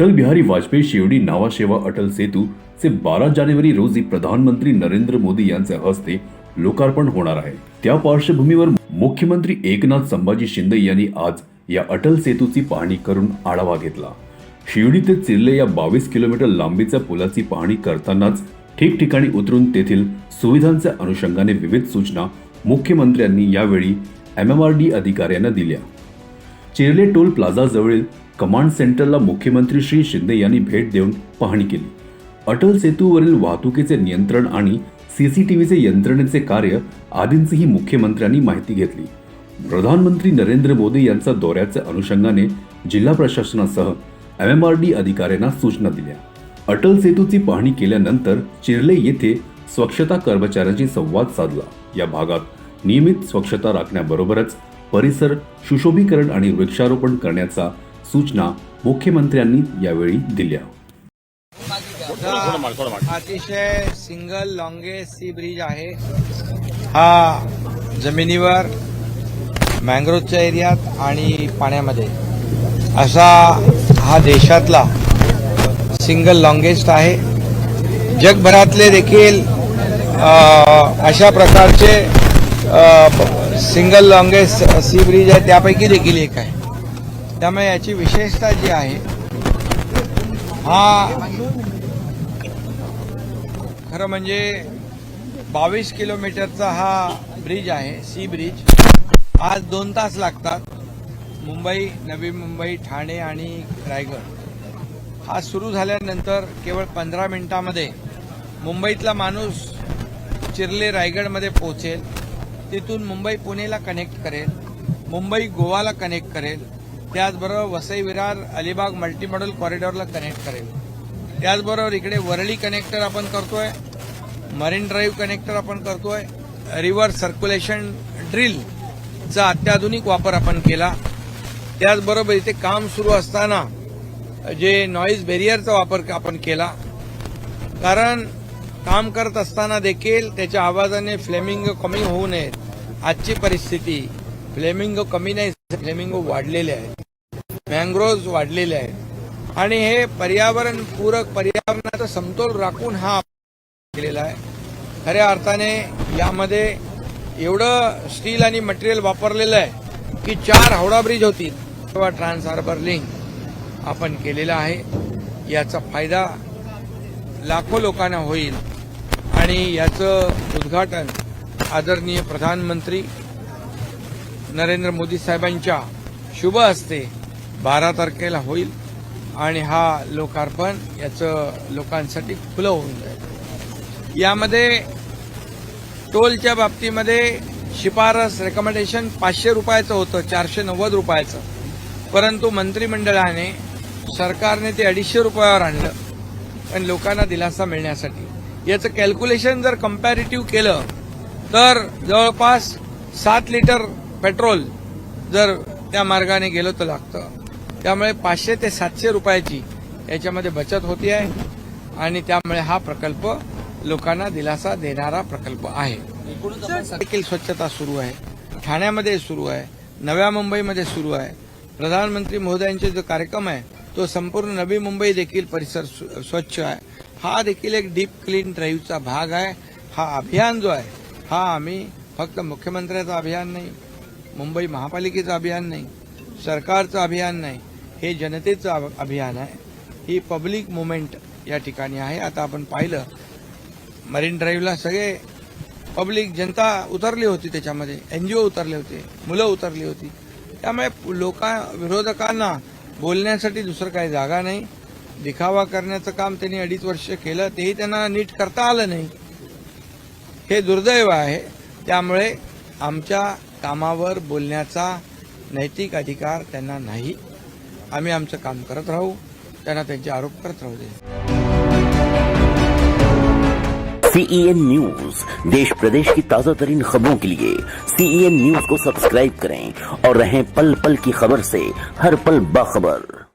अटल बिहारी वाजपेयी शिवडी नावाशेवा अटल सेतू चे 12 जानेवारी रोजी प्रधानमंत्री नरेंद्र मोदी यांच्या हस्ते लोकार्पण होणार आहे। त्या पार्श्वभूमीवर मुख्यमंत्री एकनाथ संभाजी शिंदे यांनी आज या अटल सेतूची पाहणी करून आढावा घेतला। शिवडी ते चिर्ले या 22 किलोमीटर लांबीच्या पुलाची पाहणी करतानाच ठिकठिकाणी उतरून तेथील सुविधांच्या अनुषंगाने विविध सूचना मुख्यमंत्र्यांनी यावेळी MMRD अधिकाऱ्यांना दिल्या। चिर्ले टोल प्लाझा जवळील कमांड सेंटरला मुख्यमंत्री श्री शिंदे यांनी भेट देऊन पाहणी केली। अटल सेतूवरील वाहतुकीचे नियंत्रण आणि CCTVचे यंत्रणेचे कार्य आदींचीही मुख्यमंत्र्यांनी माहिती घेतली। प्रधानमंत्री नरेंद्र मोदी यांच्या दौऱ्याच्या अनुषंगाने जिल्हा प्रशासनासह MMRD अधिकाऱ्यांना सूचना दिल्या। अटल सेतूची पाहणी केल्यानंतर चिर्ले येथे स्वच्छता कर्मचाऱ्यांशी संवाद साधला। या भागात नियमित स्वच्छता राखण्याबरोबरच परिसर सुशोभीकरण आणि वृक्षारोपण करण्याचा सूचना मुख्यमंत्र्यांनी यावेळी दिल्या। अतिशय सिंगल लॉन्गेस्ट सी ब्रिज आहे। हा जमिनीवर मँग्रोवच्या एरियात आणि पाण्यामध्ये असा हा देशातला सिंगल लॉन्गेस्ट आहे। जगभरातले देखील अशा प्रकारचे सिंगल लॉन्गेस्ट सी ब्रिज आहे त्यापैकी देखील एक आहे। त्यामुळे याची विशेषता जी आहे हा खरं म्हणजे 22 किलोमीटरचा हा ब्रिज आहे, सी ब्रिज। आज 2 तास लागतात मुंबई, नवी मुंबई, ठाणे आणि रायगड। हा सुरू झाल्यानंतर केवळ 15 मिनिटांमध्ये मुंबईतला माणूस चिर्ले रायगडमध्ये पोहोचेल। तिथून मुंबई पुणेला कनेक्ट करेल, मुंबई गोवाला कनेक्ट करेल, त्याचबरोबर वसई विरार अलिबाग मल्टीमॉडल कॉरिडॉरला कनेक्ट करेल। त्याचबरोबर इकडे वरळी कनेक्टर आपण करतोय, मरीन ड्राईव्ह कनेक्टर आपण करतोय, रिव्हर सर्क्युलेशन ड्रिलचा अत्याधुनिक वापर आपण केला। त्याचबरोबर इथे काम सुरू असताना जे नॉईज बॅरियरचा वापर आपण केला, कारण काम करत असताना देखील त्याच्या आवाजाने फ्लेमिंगो कमी होऊ नयेत। आजची परिस्थिती फ्लेमिंगो कमी नाही, फ्लेमिंगो वाढलेले आहेत, मँग्रोव्ज वाढलेले आहेत आणि हे पर्यावरण पूरक, पर्यावरणाचा समतोल राखून हा केलेला आहे। खऱ्या अर्थाने यामध्ये एवढं स्टील आणि मटेरियल वापरलेलं आहे की 4 हावडा ब्रिज होतील किंवा ट्रान्स हार्बर लिंक आपण केलेला आहे। याचा फायदा लाखो लोकांना होईल आणि याचं उद्घाटन आदरणीय प्रधानमंत्री नरेंद्र मोदी साहेबांच्या शुभ हस्ते 12 तारखेला होईल आणि हा लोकार्पण याचं लोकांसाठी खुलं होऊन जाईल। यामध्ये टोलच्या बाबतीमध्ये शिफारस रेकमेंडेशन 500 रुपयाचं होतं, 490 रुपयाचं, परंतु मंत्रिमंडळाने सरकारने ते 250 रुपयावर आणलं पण लोकांना दिलासा मिळण्यासाठी। याचं कॅल्क्युलेशन जर कंपॅरेटिव्ह केलं तर जवळपास 7 लिटर पेट्रोल जर त्या मार्गाने गेलो तर लागतं। त्यामुळे 500 ते 700 रुपयाची याच्यामध्ये बचत होती आहे आणि त्यामुळे हा प्रकल्प लोकांना दिलासा देणारा प्रकल्प आहे। देखील स्वच्छता सुरू आहे, ठाण्यामध्ये सुरू आहे, नव्या मुंबईमध्ये सुरू आहे। प्रधानमंत्री महोदयांचे जो कार्यक्रम आहे तो संपूर्ण नवी मुंबई देखील परिसर स्वच्छ आहे। हा देखील एक डीप क्लीन ड्राईव्हचा भाग आहे। हा अभियान जो आहे हा आम्ही फक्त मुख्यमंत्र्याचं अभियान नाही, मुंबई महापालिकेचं अभियान नाही, सरकारचं अभियान नाही, हे जनतेचं अभियान आहे। ही पब्लिक मुवमेंट या ठिकाणी आहे। आता आपण पाहिलं मरीन ड्राईव्हला सगळे पब्लिक जनता उतरली होती, त्याच्यामध्ये NGO उतरले होते, मुलं उतरली होती। त्यामुळे विरोधकांना बोलण्यासाठी दुसरं काही जागा नाही। दिखावा करण्याचं काम त्यांनी 2.5 वर्ष केलं, तेही त्यांना नीट करता आलं नाही, हे दुर्दैव आहे। त्यामुळे आमच्या कामावर बोलण्याचा नैतिक अधिकार त्यांना नाही। आम्ही आमचं काम करत राहू, त्यांना त्यांचे आरोप करत राहू दे। CEN न्यूज, देश प्रदेश की ताजा तरीन खबरों के लिए CEN न्यूज को सब्सक्राइब करें और रहें पल पल की खबर से हर पल बाखबर।